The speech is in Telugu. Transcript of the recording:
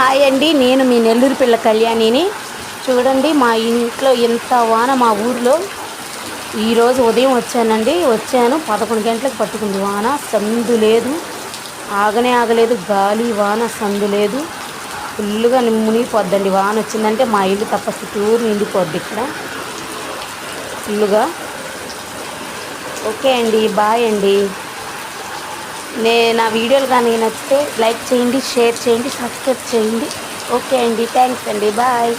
హాయ్ అండి, నేను మీ నెల్లూరు పిల్ల కళ్యాణిని. చూడండి మా ఇంట్లో ఎంత వాన మా ఊరిలో. ఈరోజు ఉదయం వచ్చాను 11 గంటలకు పట్టుకుంది వాన. సందు లేదు, ఆగనే ఆగలేదు. గాలి వాన సందు లేదు. ఫుల్గా మునిగిపోద్దండి. వాన వచ్చిందంటే మా ఇల్లు తప్ప చుట్టూరు నిండిపోద్ది ఇక్కడ ఫుల్గా. ఓకే అండి, బాయ్ అండి. నా వీడియోలు కానీ నచ్చితే లైక్ చేయండి, షేర్ చేయండి, సబ్స్క్రైబ్ చేయండి. ఓకే అండి, థ్యాంక్స్ అండి, బాయ్.